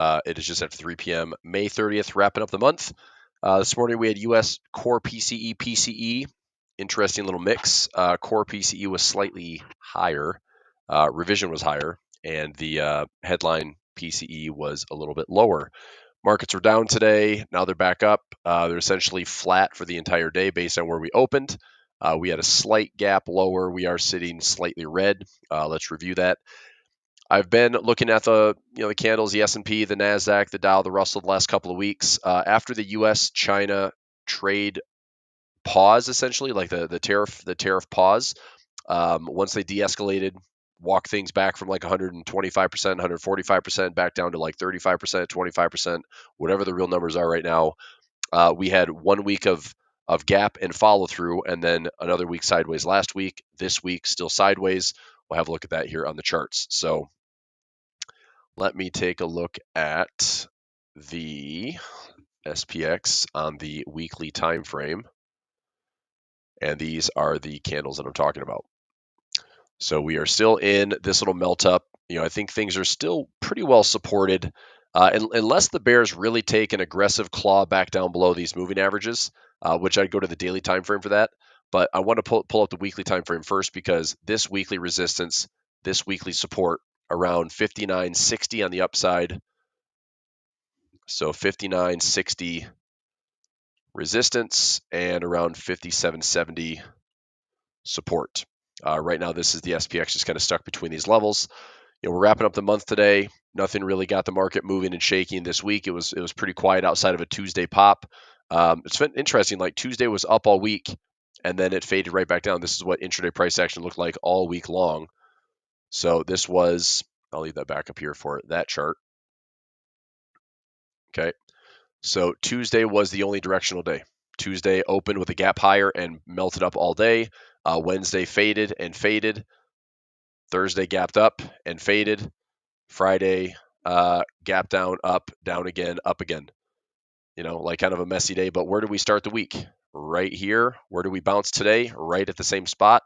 It is just after 3 p.m. May 30th, wrapping up the month. This morning we had U.S. core PCE. Interesting little mix. Core PCE was slightly higher. Revision was higher. And the headline PCE was a little bit lower. Markets were down today. Now they're back up. They're essentially flat for the entire day based on where we opened. We had a slight gap lower. We are sitting slightly red. Let's review that. I've been looking at the candles, the S&P, the Nasdaq, the Dow, the Russell the last couple of weeks. After the U.S.-China trade pause, essentially, like the tariff pause, once they de-escalated, walk things back from like 125%, 145% back down to like 35%, 25%, whatever the real numbers are right now. We had 1 week of gap and follow through, and then another week sideways last week. This week still sideways. We'll have a look at that here on the charts. So let me take a look at the SPX on the weekly time frame. And these are the candles that I'm talking about. So we are still in this little melt up. I think things are still pretty well supported, unless the bears really take an aggressive claw back down below these moving averages, which I'd go to the daily time frame for that. But I want to pull up the weekly time frame first, because this weekly resistance, this weekly support around 59.60 on the upside. So 59.60 resistance and around 57.70 support. Right now, this is the SPX just kind of stuck between these levels. We're wrapping up the month today. Nothing really got the market moving and shaking this week. It was pretty quiet outside of a Tuesday pop. It's been interesting. Like Tuesday was up all week, and then it faded right back down. This is what intraday price action looked like all week long. So this was, I'll leave that back up here for that chart. Okay. So Tuesday was the only directional day. Tuesday opened with a gap higher and melted up all day. Wednesday faded and faded. Thursday gapped up and faded. Friday gap down, up, down again, up again. Like kind of a messy day. But where do we start the week? Right here. Where do we bounce today? Right at the same spot.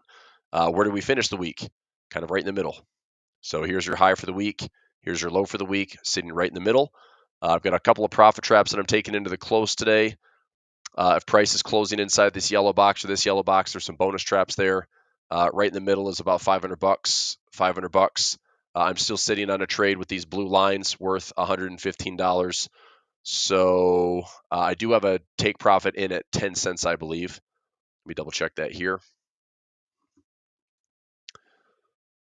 Where do we finish the week? Kind of right in the middle. So here's your high for the week. Here's your low for the week, sitting right in the middle. I've got a couple of profit traps that I'm taking into the close today. If price is closing inside this yellow box or this yellow box, there's some bonus traps there. Right in the middle is about $500. $500. I'm still sitting on a trade with these blue lines worth $115. So I do have a take profit in at 10 cents, I believe. Let me double check that here.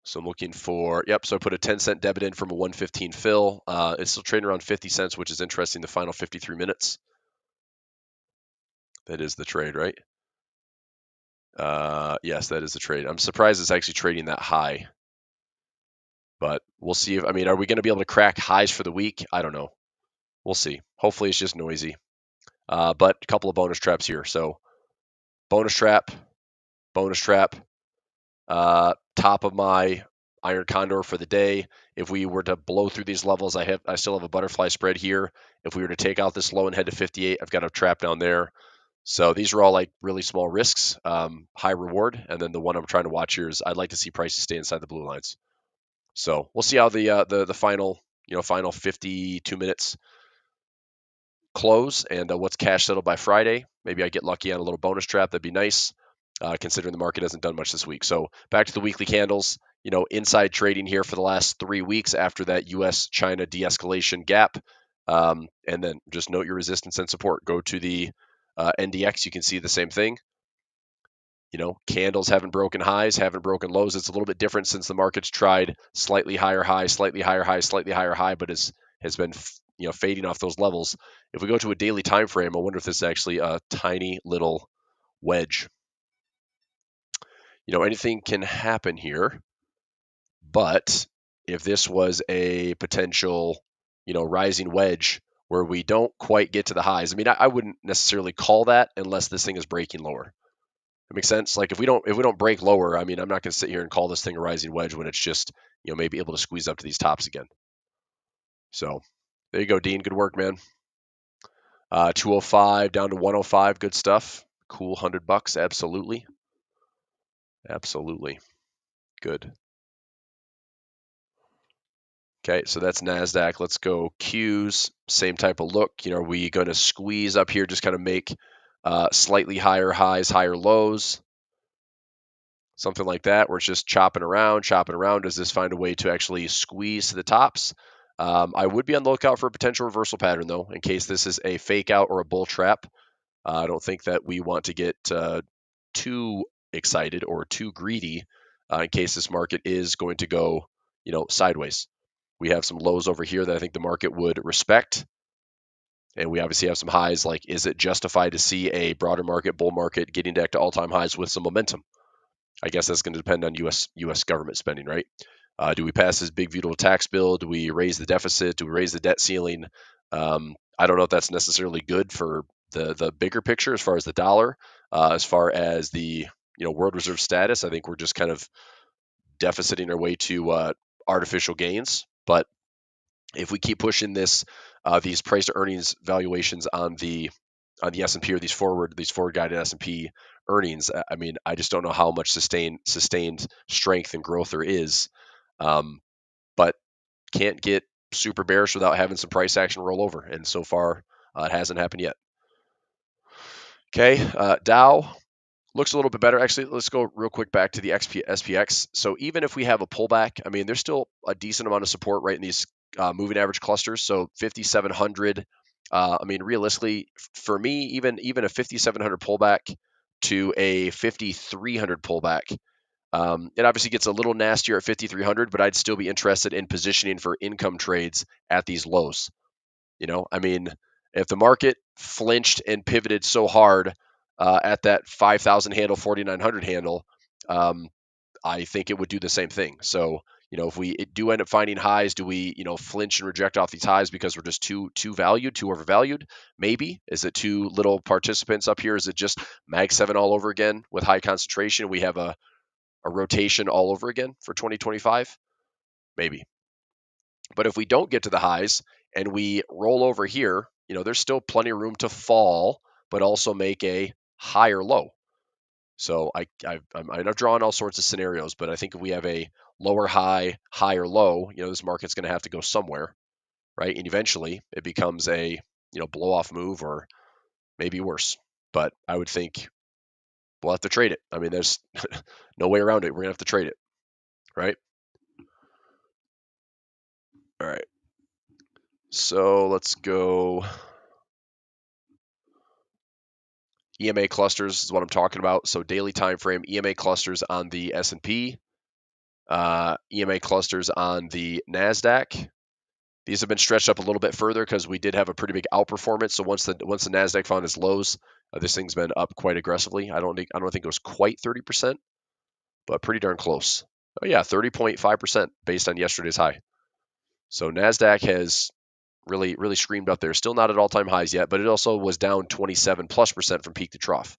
So I'm looking for, so I put a 10-cent debit in from a 115 fill. It's still trading around 50 cents, which is interesting, the final 53 minutes. That is the trade, right? Yes, that is the trade. I'm surprised it's actually trading that high. But we'll see. Are we going to be able to crack highs for the week? I don't know. We'll see. Hopefully it's just noisy. But a couple of bonus traps here. So bonus trap, top of my iron condor for the day. If we were to blow through these levels, I still have a butterfly spread here. If we were to take out this low and head to 58, I've got a trap down there. So these are all like really small risks, high reward. And then the one I'm trying to watch here is I'd like to see prices stay inside the blue lines. So we'll see how the final 52 minutes close and what's cash settled by Friday. Maybe I get lucky on a little bonus trap. That'd be nice, considering the market hasn't done much this week. So back to the weekly candles. Inside trading here for the last 3 weeks after that U.S.-China de-escalation gap. And then just note your resistance and support. Go to the NDX. You can see the same thing. Candles haven't broken highs, haven't broken lows. It's a little bit different since the market's tried slightly higher high, slightly higher high, slightly higher high, but has been fading off those levels. If we go to a daily time frame, I wonder if this is actually a tiny little wedge. Anything can happen here, but if this was a potential, rising wedge where we don't quite get to the highs, I wouldn't necessarily call that unless this thing is breaking lower. It makes sense. Like if we don't break lower, I'm not going to sit here and call this thing a rising wedge when it's just, maybe able to squeeze up to these tops again. So there you go, Dean. Good work, man. 205 down to 105. Good stuff. Cool. $100. Absolutely. Absolutely. Good. Okay, so that's Nasdaq. Let's go Qs. Same type of look. Are we going to squeeze up here, just kind of make slightly higher highs, higher lows, something like that, where it's just chopping around, chopping around. Does this find a way to actually squeeze to the tops? I would be on the lookout for a potential reversal pattern, though, in case this is a fake out or a bull trap. I don't think that we want to get too excited or too greedy in case this market is going to go, sideways. We have some lows over here that I think the market would respect. And we obviously have some highs. Like, is it justified to see a broader market, bull market, getting back to all-time highs with some momentum? I guess that's going to depend on U.S. government spending, right? Do we pass this big beautiful tax bill? Do we raise the deficit? Do we raise the debt ceiling? I don't know if that's necessarily good for the bigger picture as far as the dollar, as far as the world reserve status. I think we're just kind of deficiting our way to artificial gains. But if we keep pushing these price to earnings valuations on the S&P, or these forward guided S&P earnings, I mean, I just don't know how much sustained strength and growth there is. But can't get super bearish without having some price action roll over, and so far it hasn't happened yet. Okay, Dow looks a little bit better. Actually, let's go real quick back to the SPX. So even if we have a pullback, I mean, there's still a decent amount of support right in these moving average clusters. So 5,700. I mean, realistically, for me, even a 5,700 pullback to a 5,300 pullback, it obviously gets a little nastier at 5,300, but I'd still be interested in positioning for income trades at these lows. I mean, if the market flinched and pivoted so hard at that 5,000 handle, 4,900 handle, I think it would do the same thing. So, if we do end up finding highs, do we, flinch and reject off these highs because we're just too valued, too overvalued? Maybe. Is it too little participants up here? Is it just Mag 7 all over again with high concentration? We have a rotation all over again for 2025? Maybe. But if we don't get to the highs and we roll over here, there's still plenty of room to fall, but also make a higher low. So I've drawn all sorts of scenarios, but I think if we have a lower high, higher low, this market's going to have to go somewhere, right? And eventually it becomes a blow off move, or maybe worse. But I would think we'll have to trade it. I mean, there's no way around it. We're gonna have to trade it, right? All right. So let's go. EMA clusters is what I'm talking about. So daily time frame EMA clusters on the S&P, EMA clusters on the Nasdaq. These have been stretched up a little bit further because we did have a pretty big outperformance. So once the Nasdaq found its lows, this thing's been up quite aggressively. I don't think it was quite 30%, but pretty darn close. Oh yeah, 30.5% based on yesterday's high. So Nasdaq has really screamed up there. Still not at all-time highs yet, but it also was down 27+% from peak to trough.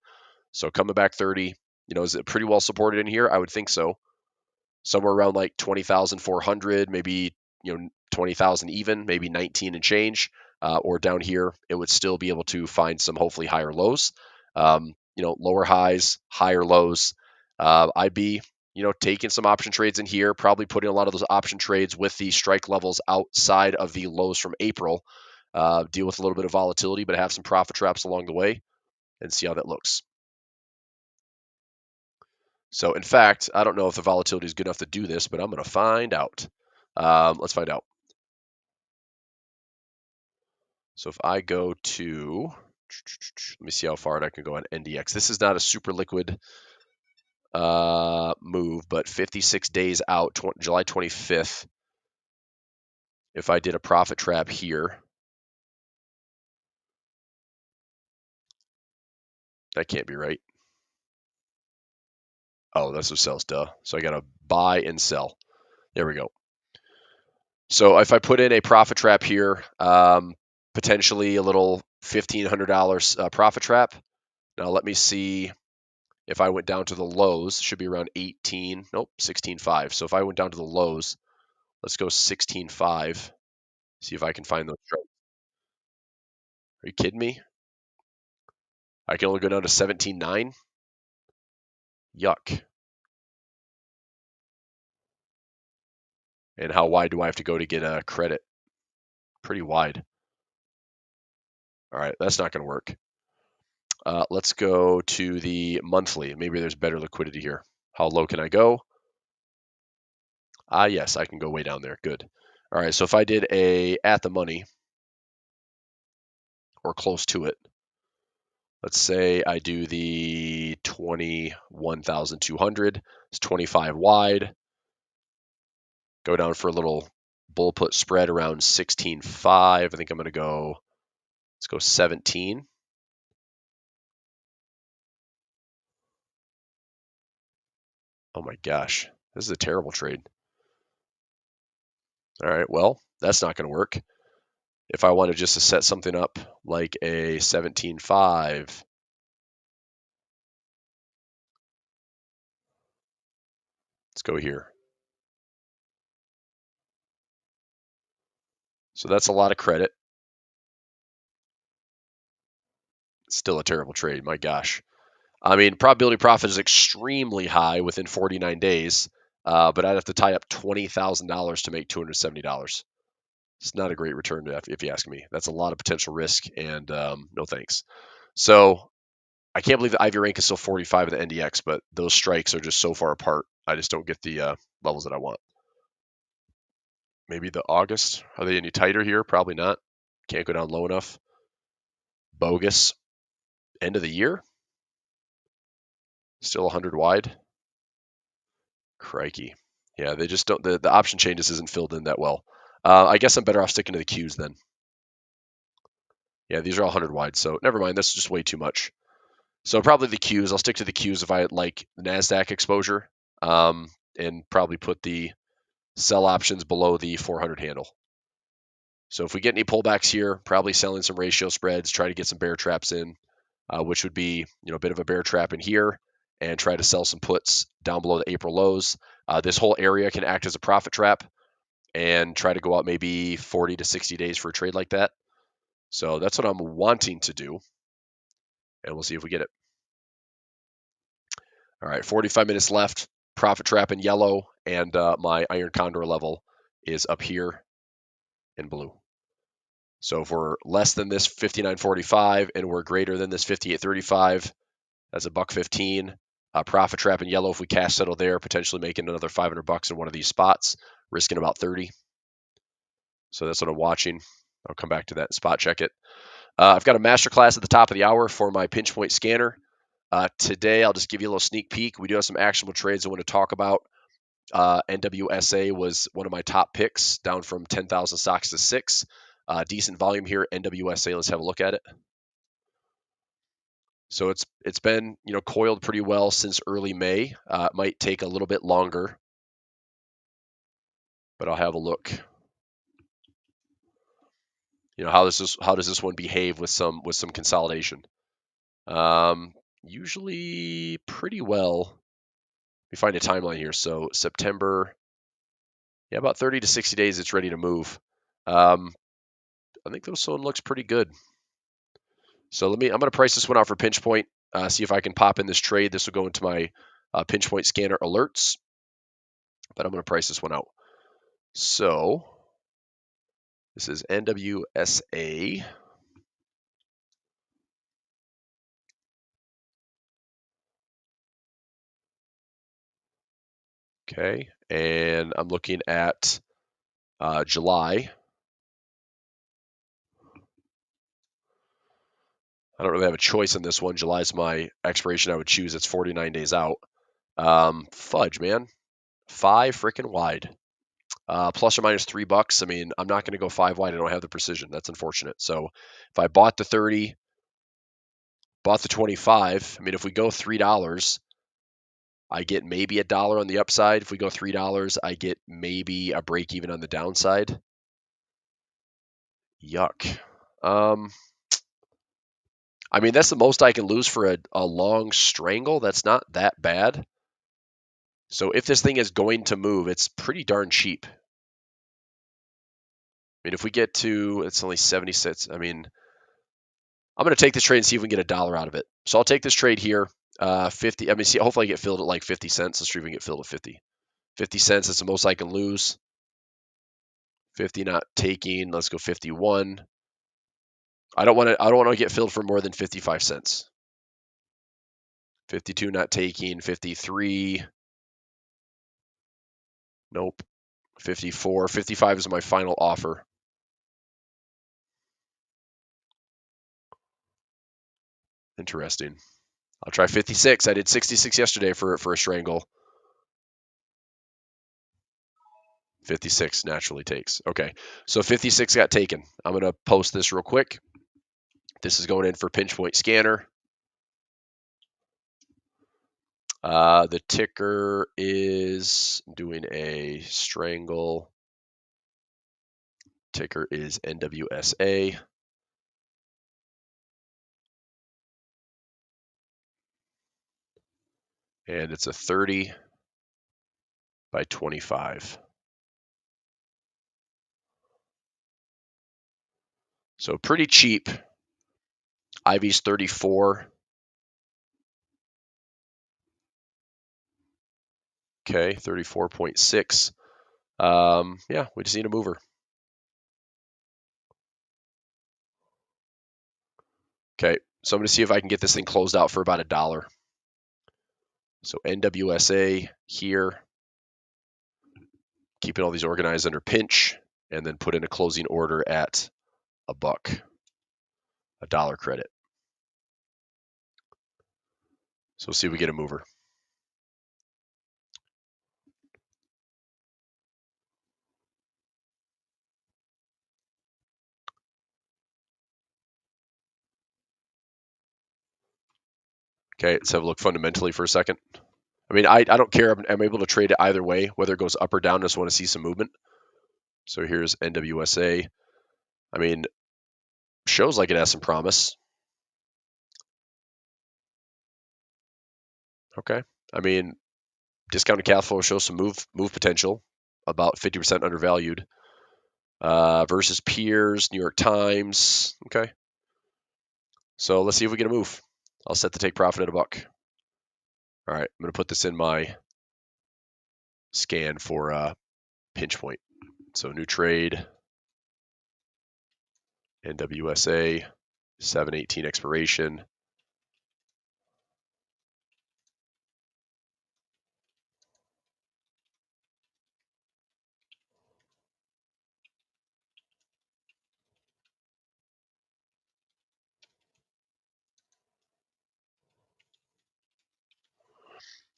So coming back 30, is it pretty well supported in here? I would think so. Somewhere around like 20,400, maybe 20,000 even, maybe 19 and change, or down here it would still be able to find some hopefully higher lows. Lower highs, higher lows. I'd be taking some option trades in here, probably putting a lot of those option trades with the strike levels outside of the lows from April. Deal with a little bit of volatility, but have some profit traps along the way, and see how that looks. So in fact, I don't know if the volatility is good enough to do this, but I'm going to find out. Let's find out. So if I go to, let me see how far I can go on NDX. This is not a super liquid move, but 56 days out, July 25th. If I did a profit trap here, that can't be right. Oh, that's what sells, duh. So I got to buy and sell. There we go. So if I put in a profit trap here, potentially a little $1,500 profit trap. Now let me see if I went down to the lows, should be around 18, nope, 16.5. So if I went down to the lows, let's go 16.5, see if I can find those trades. Are you kidding me? I can only go down to 17.9? Yuck. And how wide do I have to go to get a credit? Pretty wide. All right, that's not going to work. Let's go to the monthly. Maybe there's better liquidity here. How low can I go? Yes, I can go way down there. Good. All right, so if I did a at the money or close to it, let's say I do the 21,200. It's 25 wide. Go down for a little bull put spread around 16.5. I think I'm going to go, let's go 17. Oh my gosh, this is a terrible trade. All right, well, that's not going to work. If I wanted just to set something up like a 17.5, let's go here. So that's a lot of credit. Still a terrible trade, my gosh. I mean, probability profit is extremely high within 49 days, but I'd have to tie up $20,000 to make $270. It's not a great return, if you ask me. That's a lot of potential risk, and no thanks. So I can't believe the Ivy rank is still 45 in the NDX, but those strikes are just so far apart. I just don't get the levels that I want. Maybe the August. Are they any tighter here? Probably not. Can't go down low enough. Bogus. End of the year? Still 100 wide. Crikey. Yeah, they just don't. The option chain just isn't filled in that well. I guess I'm better off sticking to the Qs then. Yeah, these are all 100 wide, so never mind. That's just way too much. So probably the Qs. I'll stick to the Qs if I like Nasdaq exposure, and probably put the sell options below the 400 handle. So if we get any pullbacks here, probably selling some ratio spreads, try to get some bear traps in, which would be a bit of a bear trap in here, and try to sell some puts down below the April lows. This whole area can act as a profit trap, and try to go out maybe 40 to 60 days for a trade like that. So that's what I'm wanting to do, and we'll see if we get it. All right, 45 minutes left. Profit trap in yellow, and my iron condor level is up here in blue. So if we're less than this 59.45 and we're greater than this 58.35, that's a $1.15. Profit trap in yellow. If we cash settle there, potentially making another $500 in one of these spots, risking about 30. So that's what I'm watching. I'll come back to that and spot check it. I've got a masterclass at the top of the hour for my pinch point scanner. Today, I'll just give you a little sneak peek. We do have some actionable trades I want to talk about. NWSA was one of my top picks, down from 10,000 stocks to 6. Decent volume here. NWSA, let's have a look at it. So it's been coiled pretty well since early May. It might take a little bit longer, but I'll have a look. How does this one behave with some consolidation? Usually pretty well. Let me find a timeline here. So September, yeah, about 30 to 60 days, it's ready to move. I think this one looks pretty good. So I'm going to price this one out for pinch point. See if I can pop in this trade. This will go into my pinch point scanner alerts, but I'm going to price this one out. So this is NWSA. Okay, and I'm looking at July. I don't really have a choice in this one. July's my expiration. I would choose. It's 49 days out. Fudge, man. 5 freaking wide. Plus or minus $3. I mean, I'm not going to go 5 wide. I don't have the precision. That's unfortunate. So if I bought the 30, bought the 25, I mean, if we go $3, I get maybe $1 on the upside. If we go $3, I get maybe a break even on the downside. Yuck. I mean, that's the most I can lose for a long strangle. That's not that bad. So if this thing is going to move, it's pretty darn cheap. I mean, if we get to, it's only 70 cents. I mean, I'm going to take this trade and see if we can get $1 out of it. So I'll take this trade here. 50. I mean, see, hopefully I get filled at like 50 cents. Let's see if we can get filled at 50. 50 cents is the most I can lose. 50 not taking. Let's go 51. I don't want to get filled for more than 55 cents. 52 not taking. 53. Nope. 54. 55 is my final offer. Interesting. I'll try 56. I did 66 yesterday for a strangle. 56 naturally takes. Okay, so 56 got taken. I'm going to post this real quick. This is going in for pinch point scanner. The ticker is doing a strangle. Ticker is NWSA. And it's a 30 by 25. So pretty cheap. IV's 34. Okay, 34.6. Yeah, we just need a mover. Okay, so I'm going to see if I can get this thing closed out for about $1. So NWSA here, keeping all these organized under pinch, and then put in a closing order at $1, $1 credit. So we'll see if we get a mover. Okay, let's have a look fundamentally for a second. I mean, I don't care. I'm able to trade it either way, whether it goes up or down. I just want to see some movement. So here's NWSA. I mean, shows like it has some promise. Okay. I mean, discounted cash flow shows some move potential, about 50% undervalued. Versus peers, New York Times. Okay. So let's see if we get a move. I'll set the take profit at $1. All right, I'm going to put this in my scan for pinch point. So new trade, NWSA, 7/18 expiration.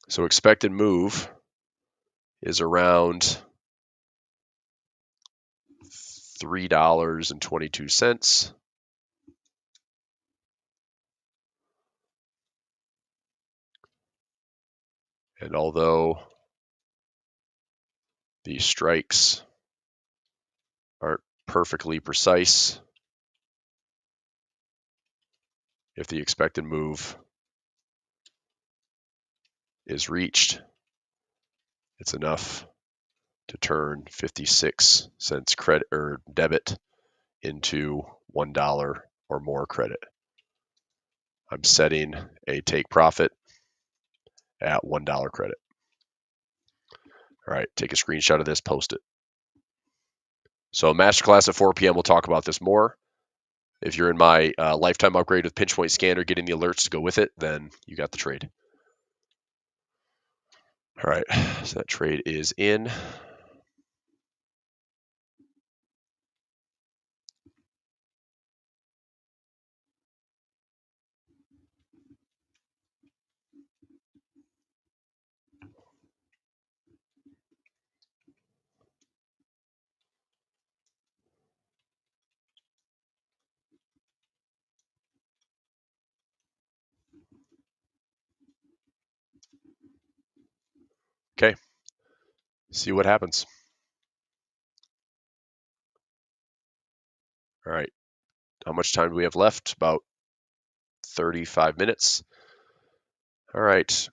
So expected move is around $3.22. And although these strikes aren't perfectly precise, if the expected move is reached, it's enough to turn 56 cents credit or debit into $1 or more credit. I'm setting a take profit at $1 credit. All right, take a screenshot of this, post it. So masterclass at 4 p.m. We'll talk about this more. If you're in my lifetime upgrade with pinch point scanner, getting the alerts to go with it, then you got the trade. All right, so that trade is in. Okay, see what happens. All right, how much time do we have left? About 35 minutes. All right,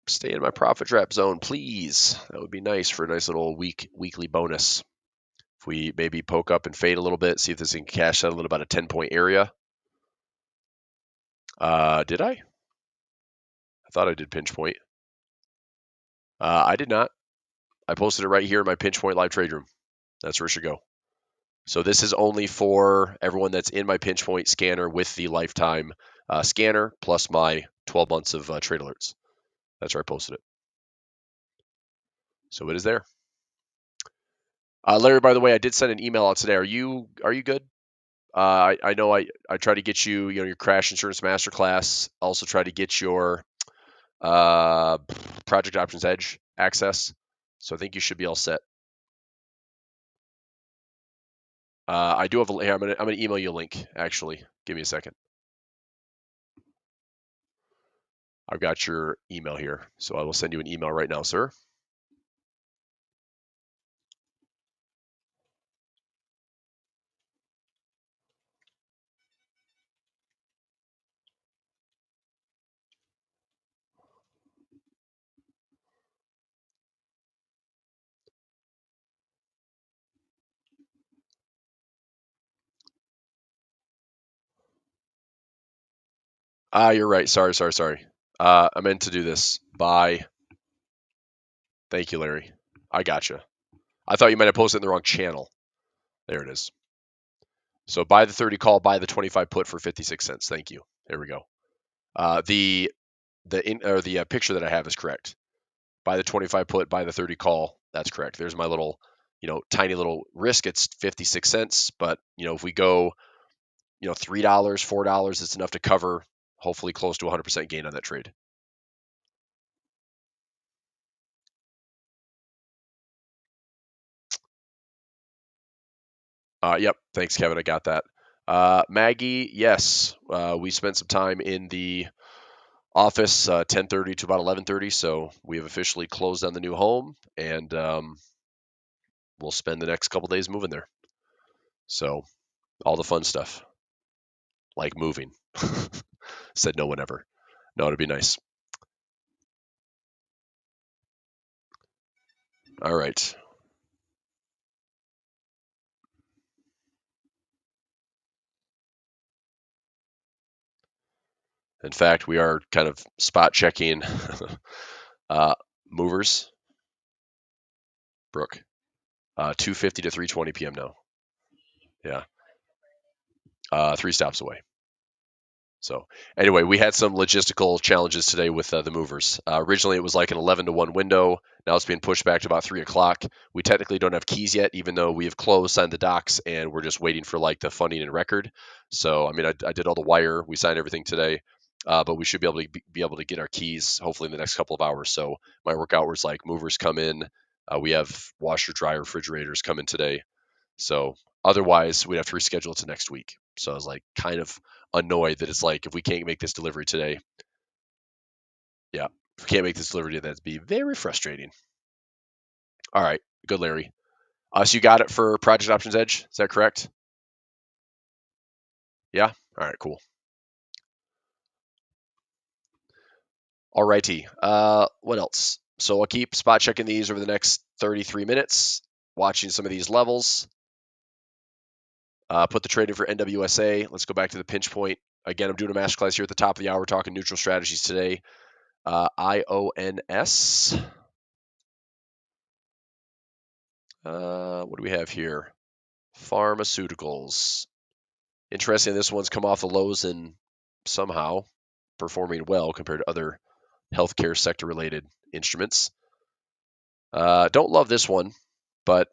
stay in my profit trap zone, please. That would be nice for a nice little weekly bonus. If we maybe poke up and fade a little bit, see if this can cash settle in about a 10-point area. Did I? I thought I did pinch point. I did not. I posted it right here in my pinch point live trade room. That's where it should go. So this is only for everyone that's in my pinch point scanner with the lifetime scanner plus my 12 months of trade alerts. That's where I posted it. So it is there. Larry, by the way, I did send an email out today. Are you good? I know I tried to get you, your crash insurance masterclass. Also tried to get your Project Options Edge access. So I think you should be all set. I do have a. Here, I'm gonna email you a link. Actually, give me a second. I've got your email here, so I will send you an email right now, sir. You're right. Sorry. I meant to do this. Bye. Thank you, Larry. I gotcha. I thought you might have posted in the wrong channel. There it is. So buy the 30 call, buy the 25 put for 56 cents. Thank you. There we go. The picture that I have is correct. Buy the 25 put, buy the 30 call. That's correct. There's my little, tiny little risk. It's 56 cents. But, if we go, $3, $4, it's enough to cover hopefully close to 100% gain on that trade. Yep. Thanks, Kevin. I got that. Maggie, yes. We spent some time in the office 10:30 to about 11:30, so we have officially closed on the new home, and we'll spend the next couple days moving there. So all the fun stuff, like moving. Said no one ever. No, it'd be nice. All right. In fact, we are kind of spot checking movers. Brooke, 2:50 to 3:20 p.m. now. Yeah, 3 stops away. So anyway, we had some logistical challenges today with the movers. Originally, it was like an 11 to 1 window. Now it's being pushed back to about 3 o'clock. We technically don't have keys yet, even though we have closed, signed the docs, and we're just waiting for like the funding and record. So, I mean, I did all the wire. We signed everything today, but we should be able to get our keys hopefully in the next couple of hours. So my work hours, like movers come in. We have washer, dryer, refrigerators come in today. So otherwise, we'd have to reschedule it to next week. So I was like kind of annoyed that it's like if we can't make this delivery today, yeah, if we can't make this delivery today, that'd be very frustrating. All right, good, Larry. So you got it for Project Options Edge, is that correct? Yeah. All right, cool. All righty. What else? So I'll keep spot checking these over the next 33 minutes, watching some of these levels. Put the trade in for NWSA. Let's go back to the pinch point. Again, I'm doing a masterclass here at the top of the hour talking neutral strategies today. IONS. What do we have here? Pharmaceuticals. Interesting, this one's come off the lows and somehow performing well compared to other healthcare sector related instruments. Don't love this one, but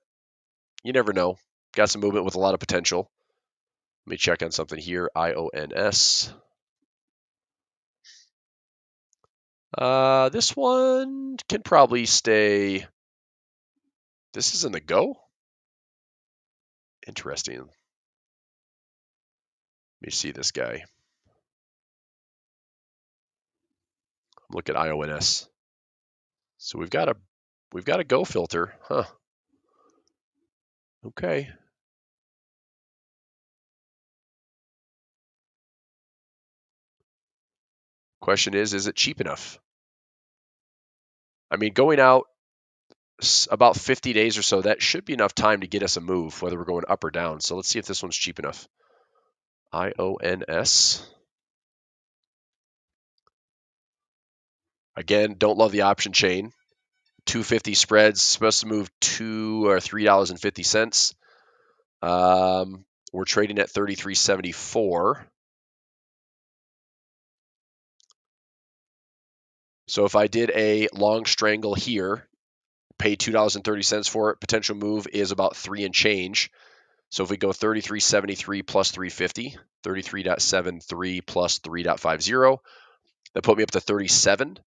you never know. Got some movement with a lot of potential. Let me check on something here. IONS. This one can probably stay. This is in the go? Interesting. Let me see this guy. Look at IONS. So we've got a go filter, huh? Okay. Question is it cheap enough? I mean, going out about 50 days or so, that should be enough time to get us a move, whether we're going up or down. So let's see if this one's cheap enough. IONS. Again, don't love the option chain. 250 spreads, supposed to move $2 or $3.50. We're trading at 33.74. So if I did a long strangle here, pay $2.30 for it, potential move is about 3 and change. So if we go 33.73 plus 350, 33.73 plus 3.50, that put me up to 37.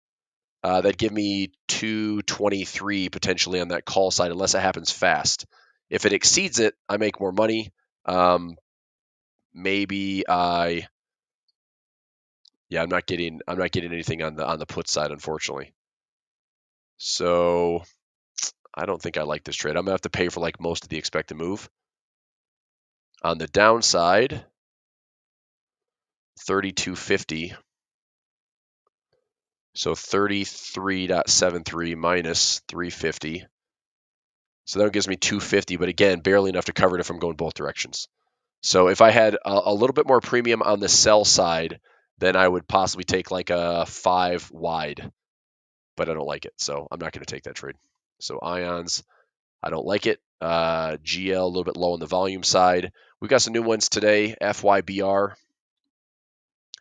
That'd give me 223 potentially on that call side, unless it happens fast. If it exceeds it, I make more money. Maybe I'm not getting anything on the put side, unfortunately. So I don't think I like this trade. I'm gonna have to pay for like most of the expected move. On the downside, 32.50. So 33.73 minus 350. So that gives me 250, but again, barely enough to cover it if I'm going both directions. So if I had a little bit more premium on the sell side, then I would possibly take like a 5 wide, but I don't like it. So I'm not going to take that trade. So ions, I don't like it. GL, a little bit low on the volume side. We got some new ones today. FYBR.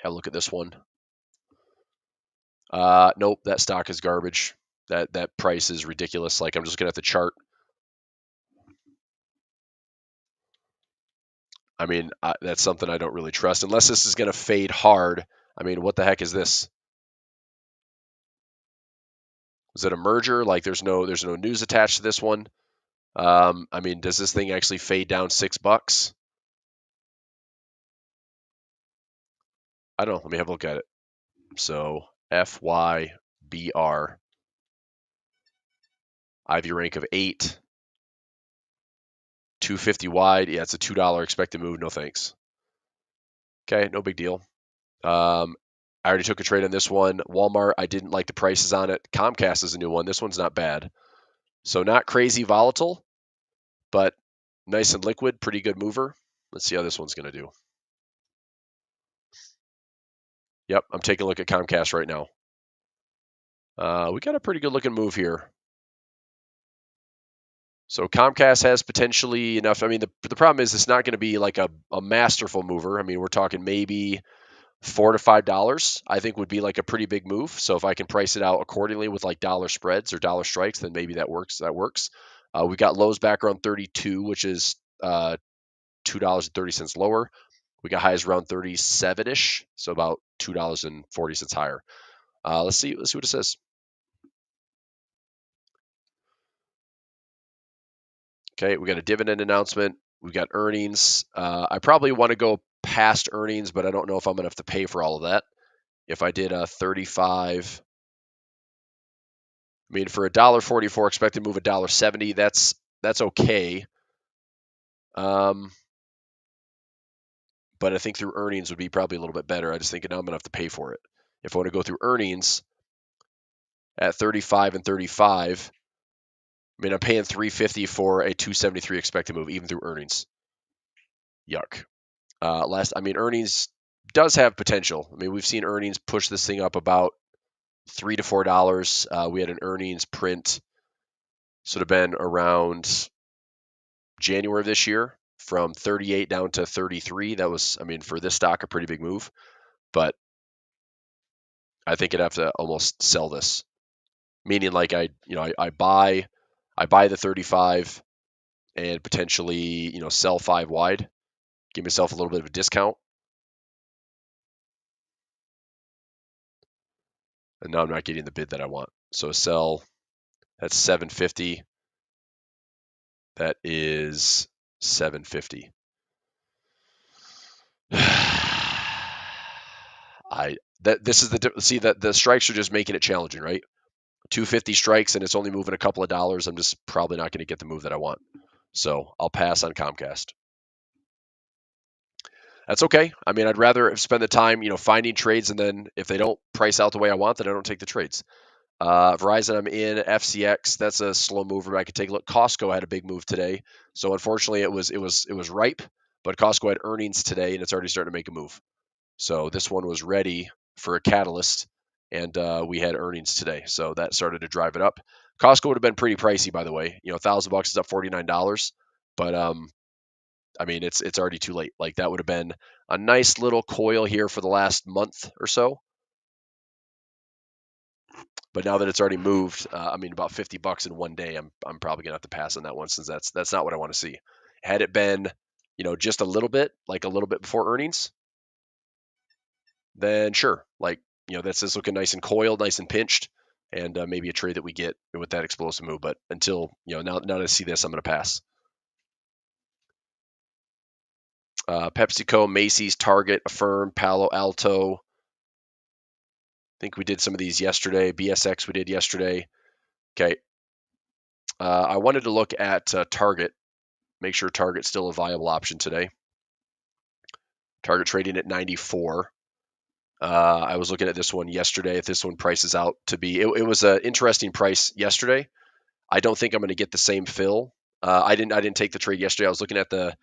Have a look at this one. Nope, that stock is garbage. That price is ridiculous. Like, I'm just looking at the chart. I mean, that's something I don't really trust unless this is going to fade hard. I mean, what the heck is this? Is it a merger? Like, there's no news attached to this one. I mean, does this thing actually fade down $6? I don't know. Let me have a look at it. So FYBR, IV rank of 8, 250 wide. Yeah, it's a $2 expected move. No thanks. Okay, no big deal. I already took a trade on this one. Walmart, I didn't like the prices on it. Comcast is a new one. This one's not bad. So not crazy volatile, but nice and liquid. Pretty good mover. Let's see how this one's going to do. Yep, I'm taking a look at Comcast right now. We got a pretty good looking move here. So Comcast has potentially enough. I mean, the problem is it's not going to be like a masterful mover. I mean, we're talking maybe $4 to $5, I think would be like a pretty big move. So if I can price it out accordingly with like dollar spreads or dollar strikes, then maybe that works. We've got lows back around 32, which is $2.30 lower. We got highs around 37-ish, so about $2.40 higher. Let's see what it says. Okay, we got a dividend announcement. We got earnings. I probably want to go past earnings, but I don't know if I'm going to have to pay for all of that. If I did a 35, I mean, for $1.44 expected move $1.70, that's okay. But I think through earnings would be probably a little bit better. I just think now I'm going to have to pay for it. If I want to go through earnings at 35 and 35, I mean, I'm paying $350 for a $273 expected move, even through earnings. Yuck. Earnings does have potential. I mean, we've seen earnings push this thing up about $3 to $4. We had an earnings print sort of been around January of this year from 38 down to 33. That was, I mean, for this stock, a pretty big move. But I think I'd have to almost sell this, meaning like I buy the 35 and potentially sell 5 wide, give myself a little bit of a discount. And now I'm not getting the bid that I want. So sell, that's 750. That is 750. The strikes are just making it challenging, right? 250 strikes and it's only moving a couple of dollars. I'm just probably not going to get the move that I want. So I'll pass on Comcast. That's okay. I mean, I'd rather spend the time, finding trades, and then if they don't price out the way I want, then I don't take the trades. Verizon, I'm in. FCX, that's a slow mover. I could take a look. Costco had a big move today, so unfortunately, it was ripe. But Costco had earnings today, and it's already starting to make a move. So this one was ready for a catalyst, and we had earnings today, so that started to drive it up. Costco would have been pretty pricey, by the way. $1,000 is up $49, but I mean, it's already too late. Like that would have been a nice little coil here for the last month or so. But now that it's already moved, I mean, about $50 in one day, I'm probably gonna have to pass on that one since that's not what I want to see. Had it been, just a little bit, like a little bit before earnings, then sure, like that's just looking nice and coiled, nice and pinched, and maybe a trade that we get with that explosive move. But until now that I see this, I'm gonna pass. PepsiCo, Macy's, Target, Affirm, Palo Alto. I think we did some of these yesterday. BSX we did yesterday. Okay. I wanted to look at Target, make sure Target's still a viable option today. Target trading at 94. I was looking at this one yesterday. If this one prices out to be, it was an interesting price yesterday. I don't think I'm going to get the same fill. I didn't take the trade yesterday. I was looking at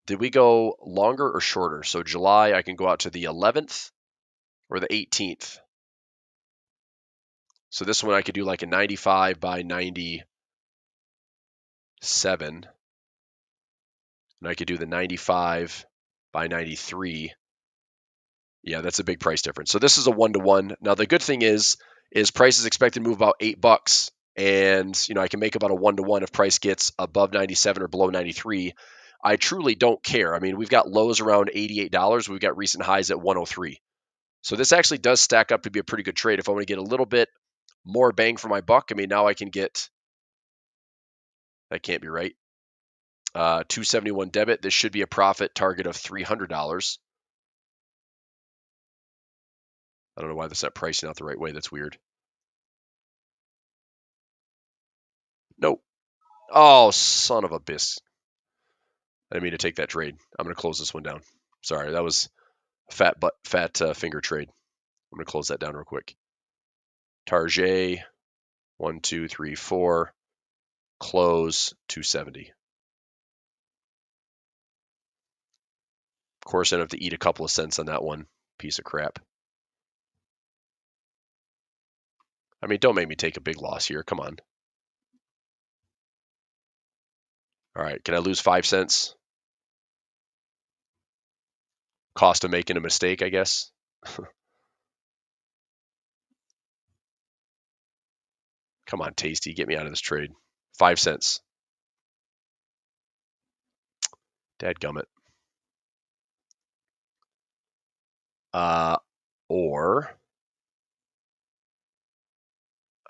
did we go longer or shorter? So July, I can go out to the 11th or the 18th. So this one I could do like a 95 by 97. And I could do the 95 by 93. Yeah, that's a big price difference. So this is a 1-to-1. Now the good thing is price is expected to move about $8, and I can make about a 1-to-1 if price gets above 97 or below 93. I truly don't care. I mean, we've got lows around $88. We've got recent highs at 103. So this actually does stack up to be a pretty good trade. If I want to get a little bit more bang for my buck, I mean, now I can get, that can't be right. 271 debit. This should be a profit target of $300. I don't know why that's not pricing out the right way. That's weird. Nope. Oh, son of a biscuit. I didn't mean to take that trade. I'm going to close this one down. Sorry, that was a fat finger trade. I'm going to close that down real quick. Target, 1, 2, 3, 4. Close, 270. Of course, I'd have to eat a couple of cents on that one. Piece of crap. I mean, don't make me take a big loss here. Come on. All right, can I lose 5 cents? Cost of making a mistake, I guess. Come on, Tasty, get me out of this trade. 5 cents. Dadgummit. Or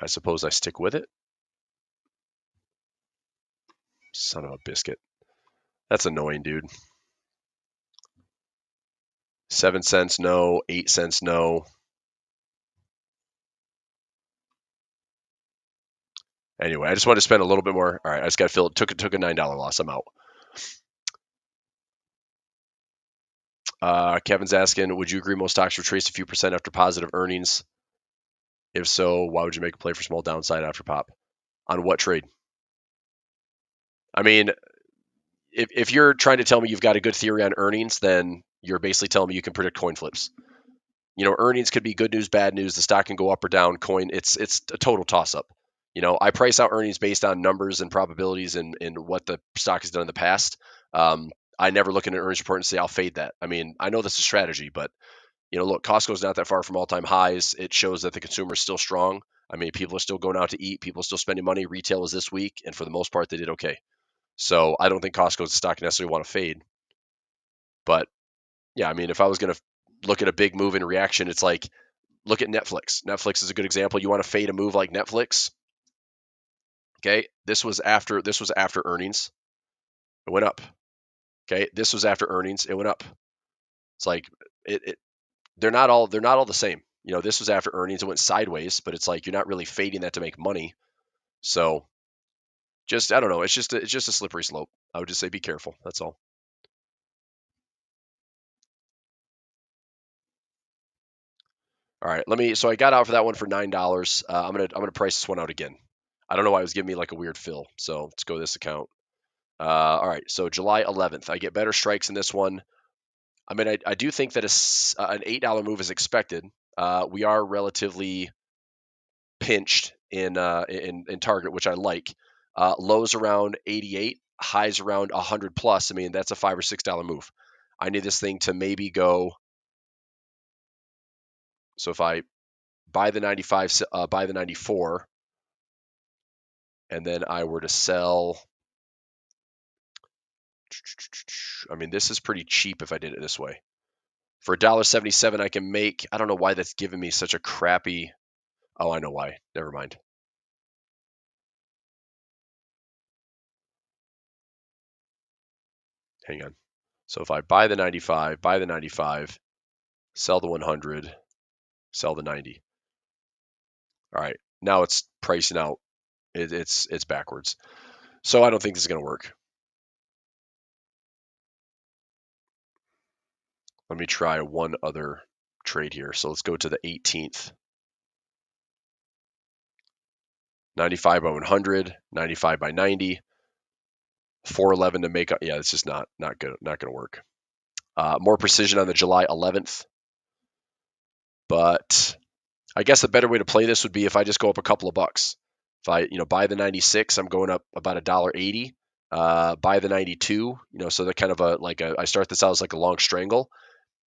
I suppose I stick with it. Son of a biscuit. That's annoying, dude. 7 cents, no. 8 cents, no. Anyway, I just wanted to spend a little bit more. All right, I just got to fill it. Took a $9 loss. I'm out. Kevin's asking, would you agree most stocks retrace a few percent after positive earnings? If so, why would you make a play for small downside after pop? On what trade? I mean, if you're trying to tell me you've got a good theory on earnings, then you're basically telling me you can predict coin flips. Earnings could be good news, bad news. The stock can go up or down. Coin, it's a total toss up. I price out earnings based on numbers and probabilities and what the stock has done in the past. I never look at an earnings report and say I'll fade that. I mean, I know this is strategy, but look, Costco's not that far from all-time highs. It shows that the consumer is still strong. I mean, people are still going out to eat. People are still spending money. Retail was this week, and for the most part, they did okay. So I don't think Costco's stock necessarily want to fade. But yeah, I mean, if I was going to look at a big move in reaction, it's like, look at Netflix. Netflix is a good example. You want to fade a move like Netflix? Okay, this was after earnings. It went up. Okay, this was after earnings. It went up. It's like they're not all the same. This was after earnings. It went sideways, but it's like you're not really fading that to make money. So I don't know. It's just a slippery slope. I would just say be careful. That's all. All right, so I got out for that one for $9. I'm gonna price this one out again. I don't know why it was giving me like a weird fill. So let's go this account. All right, so July 11th, I get better strikes in this one. I mean, I do think that an $8 move is expected. We are relatively pinched in Target, which I like. Lows around 88, highs around 100 plus, I mean, that's a $5 or $6 move. I need this thing to maybe go. So if I buy the 95, buy the 94, and then I were to sell, I mean, this is pretty cheap if I did it this way. For $1.77, I can make, I don't know why that's giving me such a crappy, oh, I know why. Never mind. Hang on. So if I buy the 95, sell the 100, sell the 90. All right, now it's pricing out. It's backwards. So I don't think this is going to work. Let me try one other trade here. So let's go to the 18th. 95 by 100, 95 by 90, 411 to make up. Yeah, it's just not good. Not going to work. More precision on the July 11th. But I guess the better way to play this would be if I just go up a couple of bucks. If I, buy the 96, I'm going up about $1.80. Buy the 92, so they're kind of I start this out as like a long strangle.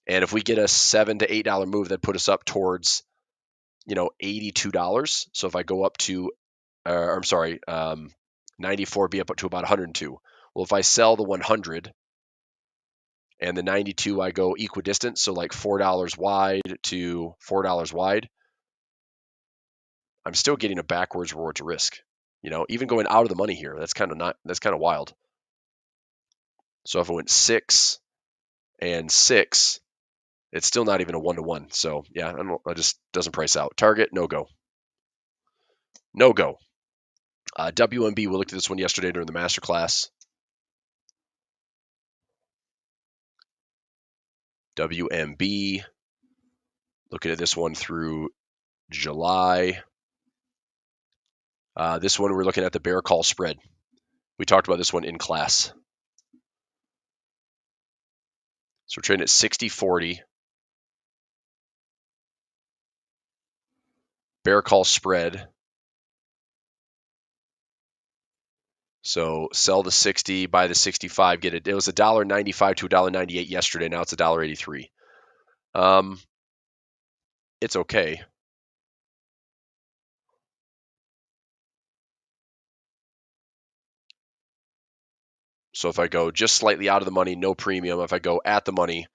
And if we get a $7 to $8 move, that put us up towards, $82. So if I go up to, I'm sorry, 94 be up to about 102. Well, if I sell the 100 and the 92, I go equidistant, so like $4 wide to $4 wide, I'm still getting a backwards reward to risk. Even going out of the money here, that's kind of wild. So if I went 6 and 6, it's still not even a 1-to-1. So yeah, I just doesn't price out. Target, no go. No go. WMB, we looked at this one yesterday during the masterclass. WMB, looking at this one through July. This one, we're looking at the bear call spread. We talked about this one in class. So we're trading at 60-40. Bear call spread. So sell the 60, buy the 65, get it. It was $1.95 to $1.98 yesterday. Now it's $1.83. It's okay. So if I go just slightly out of the money, no premium. If I go at the money,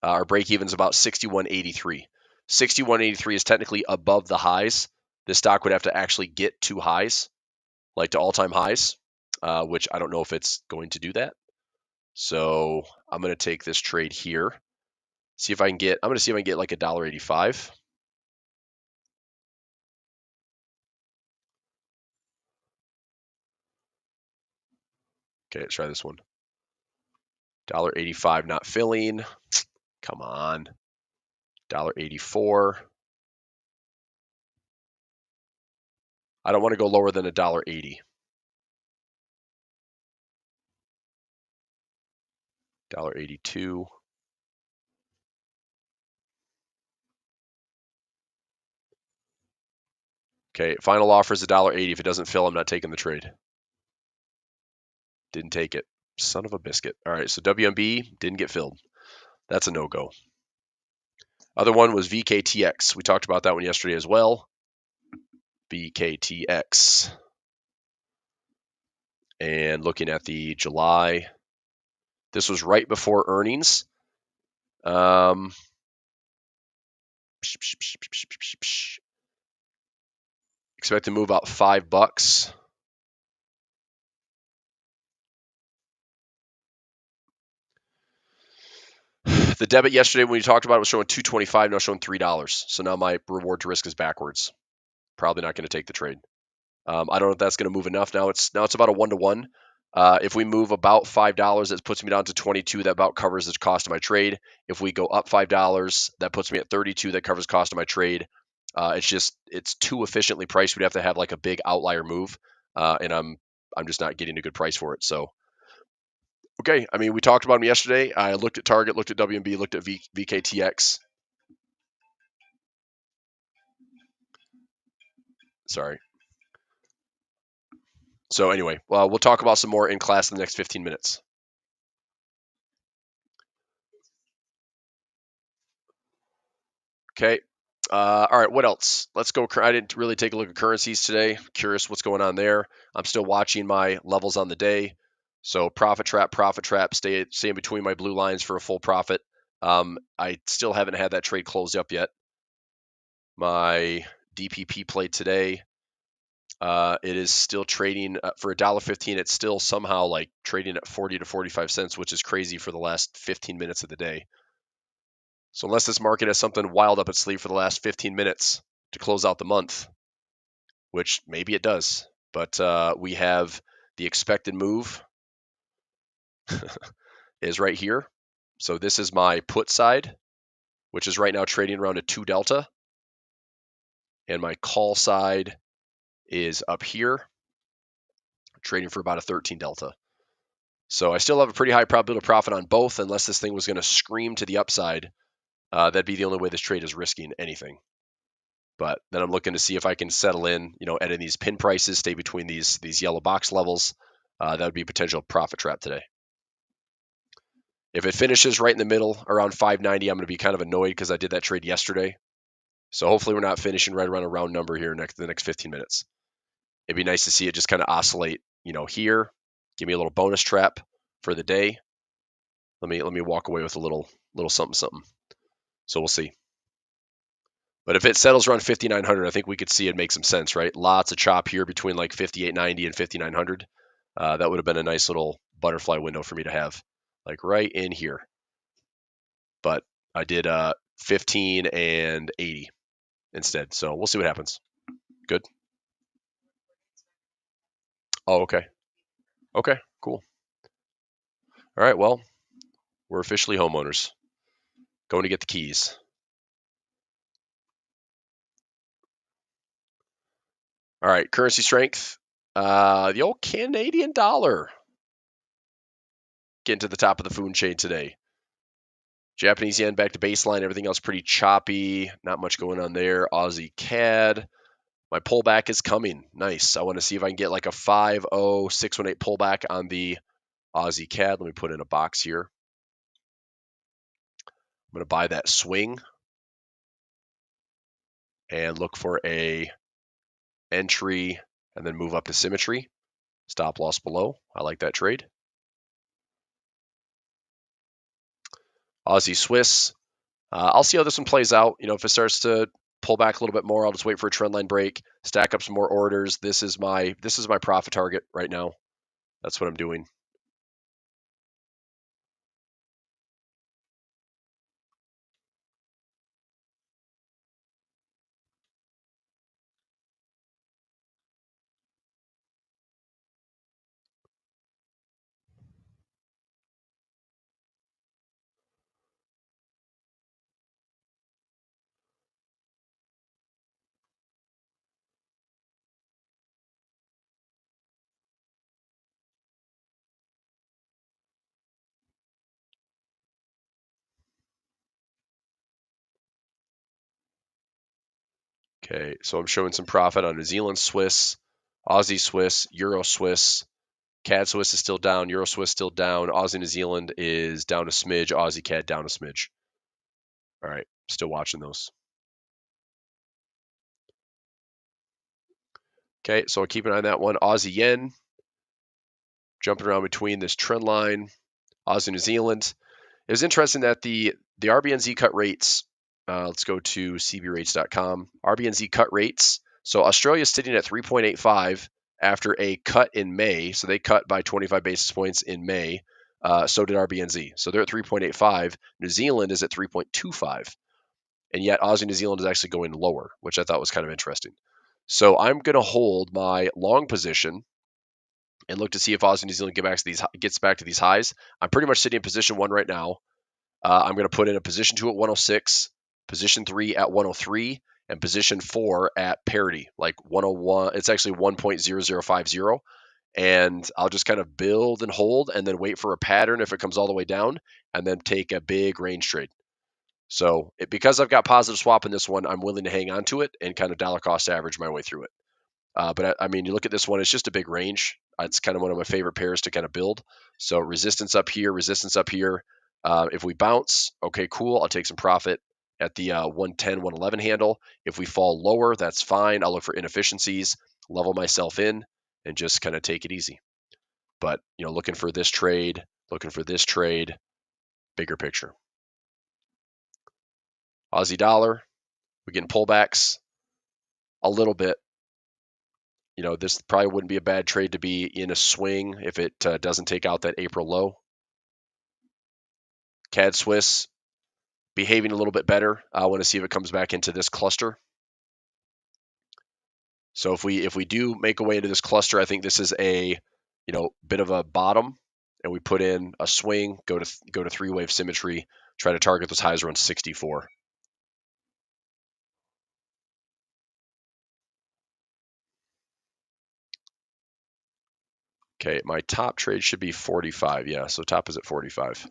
our break even is about 61.83. 61.83 is technically above the highs. This stock would have to actually get to highs, like to all-time highs, which I don't know if it's going to do that. So I'm going to take this trade here. I'm going to see if I can get like $1.85. Okay, let's try this one. $1.85 not filling. Come on. $1.84. I don't want to go lower than $1.80. $1.82. Okay, final offer is $1.80. If it doesn't fill, I'm not taking the trade. Didn't take it. Son of a biscuit. All right, so WMB didn't get filled. That's a no-go. Other one was VKTX. We talked about that one yesterday as well. VKTX. And looking at the July, this was right before earnings. Expect to move about $5. The debit yesterday when we talked about it was showing $2.25, now showing $3. So now my reward to risk is backwards. Probably not going to take the trade. I don't know if that's going to move enough. Now it's about a 1-to-1. If we move about $5, that puts me down to 22. That about covers the cost of my trade. If we go up $5, that puts me at 32. That covers the cost of my trade. It's too efficiently priced. We'd have to have like a big outlier move, and I'm just not getting a good price for it. So, okay. I mean, we talked about them yesterday. I looked at Target, looked at WMB, looked at VKTX. Sorry. So anyway, we'll talk about some more in class in the next 15 minutes. Okay. All right, what else? Let's go. I didn't really take a look at currencies today. Curious what's going on there. I'm still watching my levels on the day. So profit trap, stay in between my blue lines for a full profit. I still haven't had that trade close up yet. My DPP play today, it is still trading for $1.15. It's still somehow like trading at 40 to 45 cents, which is crazy for the last 15 minutes of the day. So unless this market has something wild up its sleeve for the last 15 minutes to close out the month, which maybe it does, but we have the expected move is right here. So this is my put side, which is right now trading around a 2 delta. And my call side is up here, trading for about a 13 delta. So I still have a pretty high probability of profit on both, unless this thing was going to scream to the upside. That'd be the only way this trade is risking anything. But then I'm looking to see if I can settle in, at these pin prices, stay between these yellow box levels. That would be a potential profit trap today. If it finishes right in the middle around 590, I'm going to be kind of annoyed because I did that trade yesterday. So hopefully we're not finishing right around a round number here the next 15 minutes. It'd be nice to see it just kind of oscillate, here. Give me a little bonus trap for the day. Let me walk away with a little something. So we'll see. But if it settles around 5,900, I think we could see it make some sense, right? Lots of chop here between like 5,890 and 5,900. That would have been a nice little butterfly window for me to have, like right in here. But I did 15 and 80 instead. So we'll see what happens. Good. Oh, okay. Okay, cool. All right, well, we're officially homeowners. Going to get the keys. All right, currency strength. The old Canadian dollar. Getting to the top of the food chain today. Japanese yen back to baseline. Everything else pretty choppy. Not much going on there. Aussie CAD. My pullback is coming. Nice. I want to see if I can get like a 50618 pullback on the Aussie CAD. Let me put in a box here. I'm going to buy that swing and look for a entry and then move up to symmetry. Stop loss below. I like that trade. Aussie Swiss. I'll see how this one plays out. If it starts to pull back a little bit more, I'll just wait for a trend line break, stack up some more orders. This is my profit target right now. That's what I'm doing. Okay, so I'm showing some profit on New Zealand Swiss, Aussie Swiss, Euro Swiss. CAD Swiss is still down, Euro Swiss still down, Aussie New Zealand is down a smidge, Aussie CAD down a smidge. All right, still watching those. Okay, so I'll keep an eye on that one. Aussie Yen, jumping around between this trend line, Aussie New Zealand. It was interesting that the RBNZ cut rates, let's go to cbrates.com, RBNZ cut rates. So Australia is sitting at 3.85 after a cut in May. So they cut by 25 basis points in May. So did RBNZ. So they're at 3.85. New Zealand is at 3.25. And yet Aussie New Zealand is actually going lower, which I thought was kind of interesting. So I'm going to hold my long position and look to see if Aussie New Zealand gets back to these highs. I'm pretty much sitting in position 1 right now. I'm going to put in a position 2 at 106, position 3 at 103, and position 4 at parity, like 101. It's actually 1.0050. And I'll just kind of build and hold and then wait for a pattern if it comes all the way down and then take a big range trade. So because I've got positive swap in this one, I'm willing to hang on to it and kind of dollar cost average my way through it. But I mean, you look at this one, it's just a big range. It's kind of one of my favorite pairs to kind of build. So resistance up here, resistance up here. If we bounce, okay, cool. I'll take some profit at the 110, 111 handle. If we fall lower, that's fine. I'll look for inefficiencies, level myself in, and just kind of take it easy. But, you know, looking for this trade, bigger picture. Aussie dollar, we're getting pullbacks a little bit. You know, this probably wouldn't be a bad trade to be in a swing if it doesn't take out that April low. CAD Swiss behaving a little bit better. I want to see if it comes back into this cluster. So if we do make a way into this cluster, I think this is a bit of a bottom, and we put in a swing, go to three-wave symmetry, try to target those highs around 64. Okay, my top trade should be 45. Yeah, so top is at 45.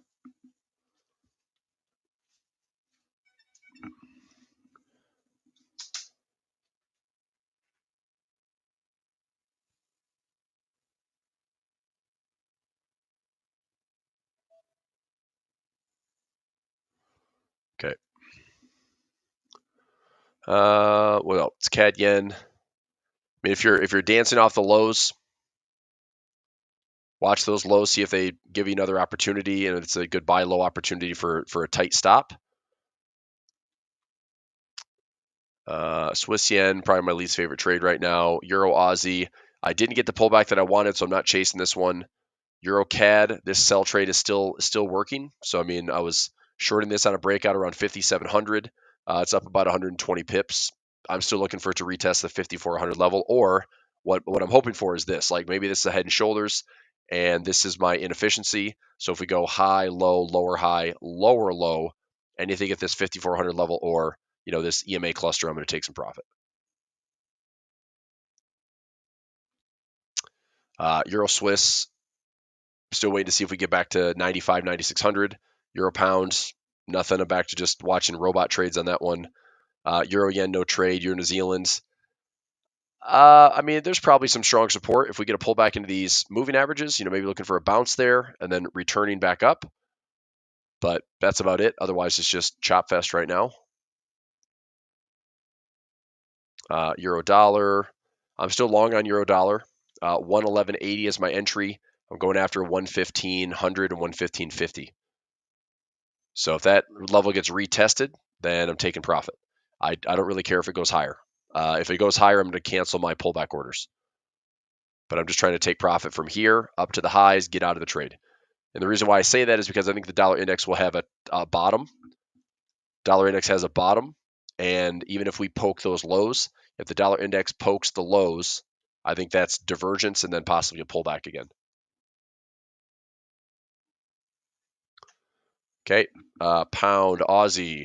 Okay. Well, it's CAD yen. I mean, if you're dancing off the lows, watch those lows, see if they give you another opportunity, and it's a good buy low opportunity for a tight stop. Swiss yen, probably my least favorite trade right now. Euro Aussie, I didn't get the pullback that I wanted, so I'm not chasing this one. Euro CAD, this sell trade is still working. So I mean, I was shorting this on a breakout around 5,700. It's up about 120 pips. I'm still looking for it to retest the 5,400 level, or what I'm hoping for is this. Like maybe this is a head and shoulders, and this is my inefficiency. So if we go high, low, lower high, lower low, anything at this 5,400 level, or this EMA cluster, I'm going to take some profit. Euro Swiss, still waiting to see if we get back to 95, 9,600. Euro pounds, nothing. I'm back to just watching robot trades on that one. Euro yen, no trade. Euro New Zealand. I mean, there's probably some strong support if we get a pullback into these moving averages. Maybe looking for a bounce there and then returning back up. But that's about it. Otherwise, it's just chop fest right now. Euro dollar. I'm still long on euro dollar. 111.80 is my entry. I'm going after 115.100 and 115.50. So if that level gets retested, then I'm taking profit. I don't really care if it goes higher. If it goes higher, I'm going to cancel my pullback orders. But I'm just trying to take profit from here up to the highs, get out of the trade. And the reason why I say that is because I think the dollar index will have a bottom. Dollar index has a bottom. And even if we poke those lows, if the dollar index pokes the lows, I think that's divergence and then possibly a pullback again. Okay, pound Aussie.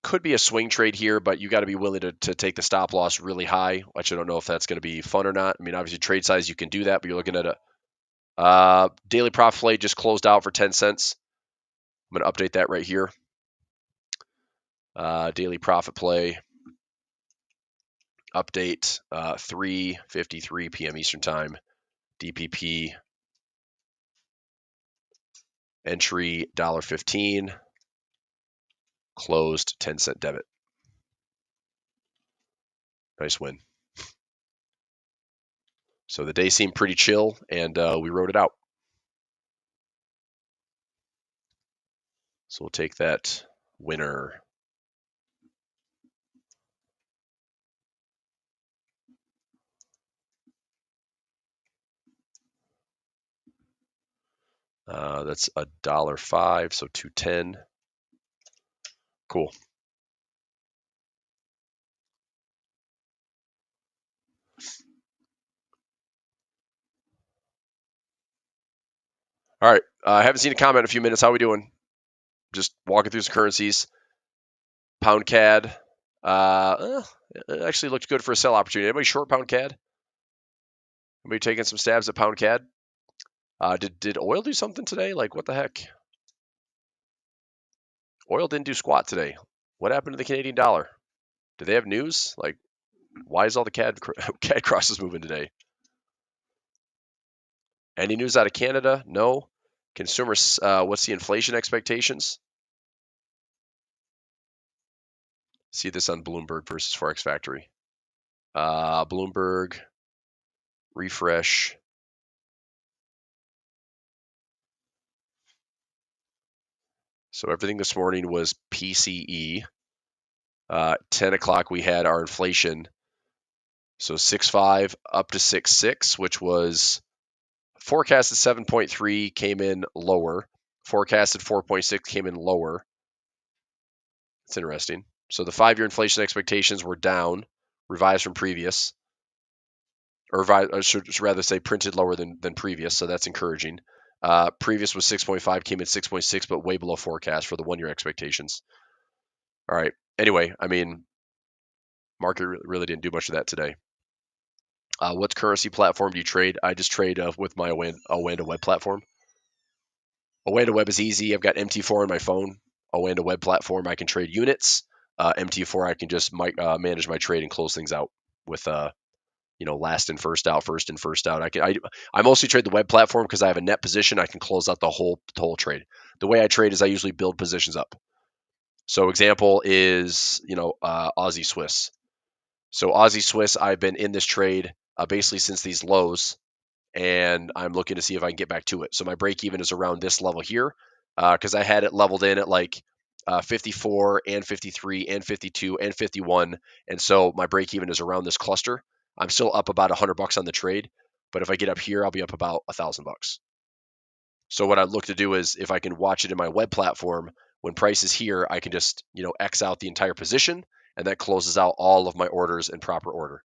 Could be a swing trade here, but you got to be willing to take the stop loss really high, which I don't know if that's going to be fun or not. I mean, obviously trade size, you can do that, but you're looking at a daily profit play just closed out for 10 cents. I'm going to update that right here. Daily profit play update 3:53 p.m. Eastern Time. DPP entry $1.15, closed 10-cent debit. Nice win. So the day seemed pretty chill, and we wrote it out. So we'll take that winner. That's $1.05, so 210. Cool. All right. I haven't seen a comment in a few minutes. How are we doing? Just walking through some currencies. Pound CAD. It actually looked good for a sell opportunity. Anybody short pound CAD? Anybody taking some stabs at pound CAD? Did oil do something today? Like, what the heck? Oil didn't do squat today. What happened to the Canadian dollar? Do they have news? Like, Why is all the CAD crosses moving today? Any news out of Canada? No. Consumers, what's the inflation expectations? See this on Bloomberg versus Forex Factory. Bloomberg, refresh. So everything this morning was PCE. 10 o'clock we had our inflation. So 6.5 up to 6.6, which was forecasted 7.3, came in lower. Forecasted 4.6 came in lower. It's interesting. So the 5-year inflation expectations were down, revised from previous, or I should rather say printed lower than previous. So that's encouraging. Previous was 6.5, came in 6.6, but way below forecast for the 1-year expectations. All right. Anyway, I mean, market really didn't do much of that today. What currency platform do you trade? I just trade with my Oanda web platform. Oanda web is easy. I've got MT4 on my phone. Oanda web platform, I can trade units. MT4, I can just manage my trade and close things out with last in first out, first in first out. I mostly trade the web platform because I have a net position. I can close out the whole trade. The way I trade is I usually build positions up. So example is Aussie Swiss. So Aussie Swiss, I've been in this trade basically since these lows, and I'm looking to see if I can get back to it. So my break even is around this level here because I had it leveled in at like 54 and 53 and 52 and 51, and so my break even is around this cluster. I'm still up about $100 on the trade, but if I get up here, I'll be up about $1,000. So what I look to do is if I can watch it in my web platform, when price is here, I can just X out the entire position, and that closes out all of my orders in proper order.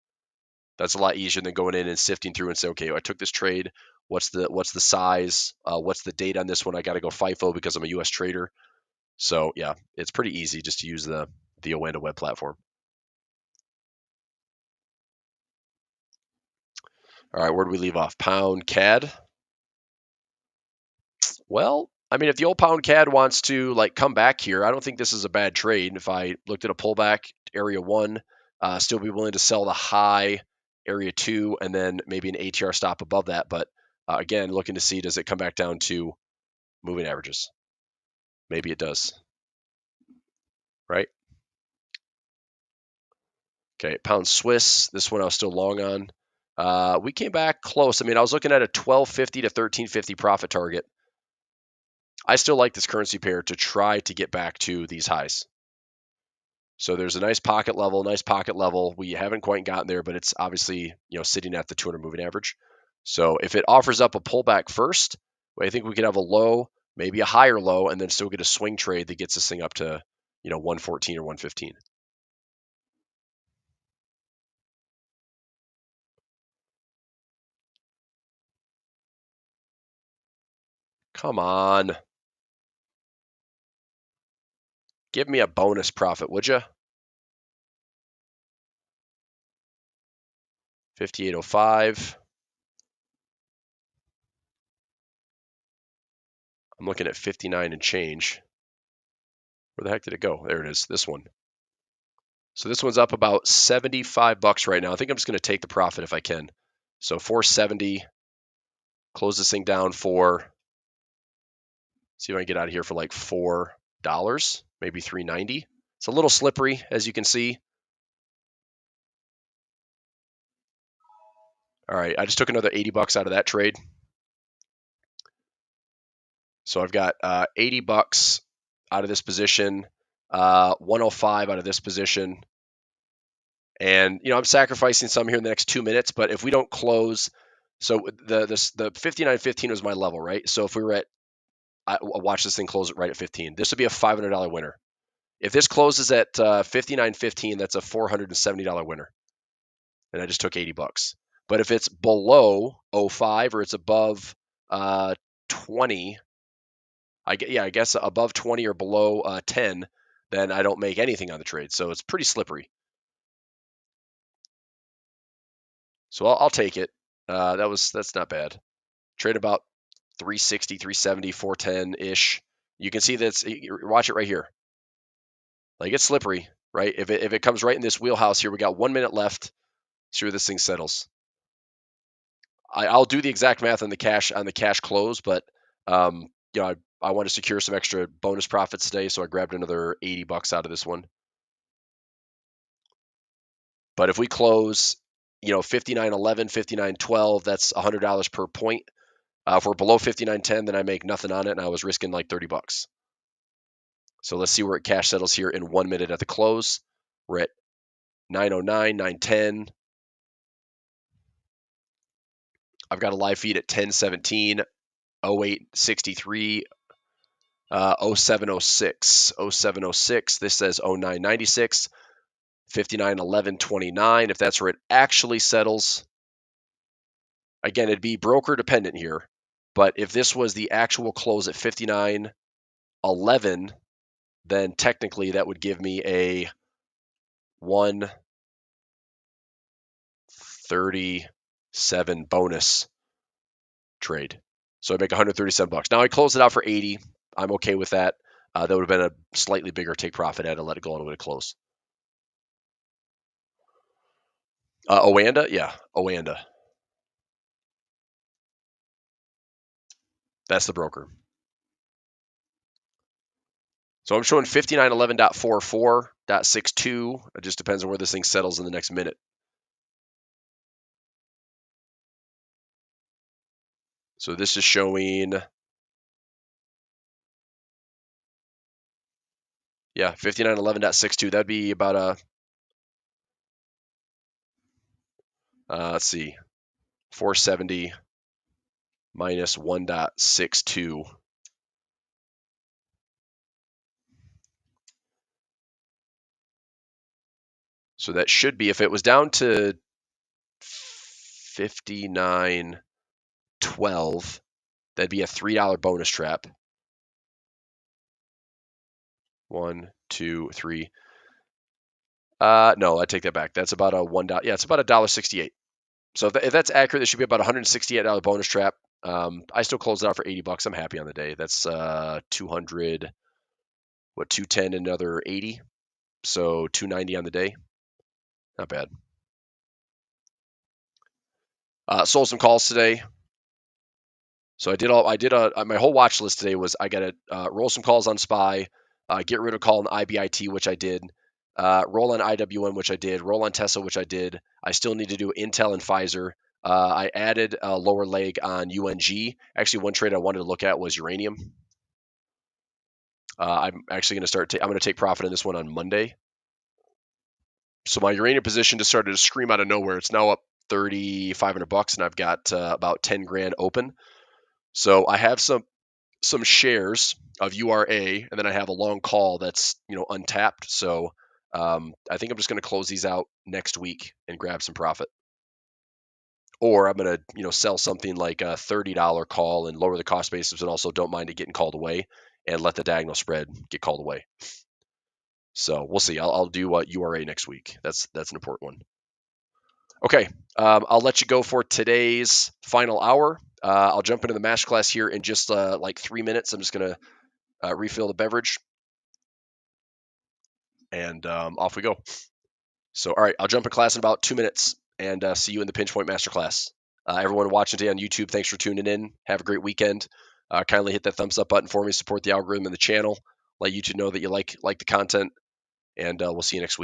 That's a lot easier than going in and sifting through and say, okay, I took this trade. What's the size? What's the date on this one? I got to go FIFO because I'm a U.S. trader. So yeah, it's pretty easy just to use the Oanda web platform. All right, where do we leave off? Pound CAD. Well, I mean, if the old pound CAD wants to come back here, I don't think this is a bad trade. If I looked at a pullback, area 1, still be willing to sell the high, area 2, and then maybe an ATR stop above that. But again, looking to see, does it come back down to moving averages? Maybe it does, right? Okay, pound Swiss. This one I was still long on. We came back close. I mean, I was looking at a 1250 to 1350 profit target. I still like this currency pair to try to get back to these highs. So there's a nice pocket level. We haven't quite gotten there, but it's obviously sitting at the 200 moving average. So if it offers up a pullback first, I think we could have a low, maybe a higher low, and then still get a swing trade that gets this thing up to 114 or 115. Come on. Give me a bonus profit, would you? 58.05. I'm looking at 59 and change. Where the heck did it go? There it is, this one. So this one's up about $75 right now. I think I'm just going to take the profit if I can. So 470. Close this thing down for, see if I can get out of here for like $4, maybe $3.90. It's a little slippery, as you can see. All right, I just took another $80 out of that trade. So I've got $80 out of this position, 105 out of this position. And, I'm sacrificing some here in the next 2 minutes, but if we don't close, so the 59.15 was my level, right? So if we were at, I watch this thing close it right at 15. This would be a $500 winner. If this closes at 59.15, that's a $470 winner. And I just took $80. But if it's below 05 or it's above 20, I guess above 20 or below 10, then I don't make anything on the trade. So it's pretty slippery. So I'll take it. That's not bad. Trade about 360, 370, 410 ish. You can see watch it right here. Like, it's slippery. right? If it comes right in this wheelhouse here, we got 1 minute left. See where this thing settles. I'll do the exact math on the cash close, but you know, I want to secure some extra bonus profits today, so I grabbed another $80 out of this one. But if we close, you know, 59.11, 59.12, that's $100 per point. If we're below 59.10, then I make nothing on it, and I was risking like $30. So let's see where cash settles here in 1 minute at the close. We're at 9:09, 9:10. I've got a live feed at 10:17, 08:63, 07:06, 07:06. This says 09:96, 59.11.29. If that's where it actually settles, again, it'd be broker dependent here. But if this was the actual close at 59.11, then technically that would give me a 137 bonus trade. So I make $137. Now I closed it out for 80. I'm okay with that. That would have been a slightly bigger take profit had I let it go all the way to close. Oanda? Yeah, Oanda. That's the broker. So I'm showing 59.11.44.62. It just depends on where this thing settles in the next minute. So this is showing, yeah, 59.11.62. That'd be about a, let's see, 470 minus 1.62. So that should be, if it was down to 59.12, that'd be a $3 bonus trap. 1, 2, 3. No, I take that back. That's about a $1. Yeah, it's about $1.68. So if that's accurate, it should be about $168 bonus trap. I still closed it out for $80. I'm happy on the day. That's 200. What, 210, another 80. So 290 on the day. Not bad. Sold some calls today. So my whole watch list today was I got to roll some calls on SPY, get rid of call on IBIT, which I did, roll on IWM, which I did, roll on Tesla, which I did. I still need to do Intel and Pfizer. I added a lower leg on UNG. Actually, one trade I wanted to look at was uranium. I'm actually going to I'm going to take profit on this one on Monday. So my uranium position just started to scream out of nowhere. It's now up $3,500, and I've got about 10 grand open. So I have some shares of URA, and then I have a long call that's untapped. So I think I'm just going to close these out next week and grab some profit. Or I'm going to sell something like a $30 call and lower the cost basis, and also don't mind it getting called away and let the diagonal spread get called away. So we'll see. I'll do URA next week. That's an important one. Okay, I'll let you go for today's final hour. I'll jump into the masterclass here in just like 3 minutes. I'm just going to refill the beverage, and off we go. So, all right, I'll jump in class in about 2 minutes, and see you in the Pinch Point Masterclass. Everyone watching today on YouTube, thanks for tuning in. Have a great weekend. Kindly hit that thumbs up button for me. Support the algorithm and the channel. Let YouTube know that you like the content, and we'll see you next week.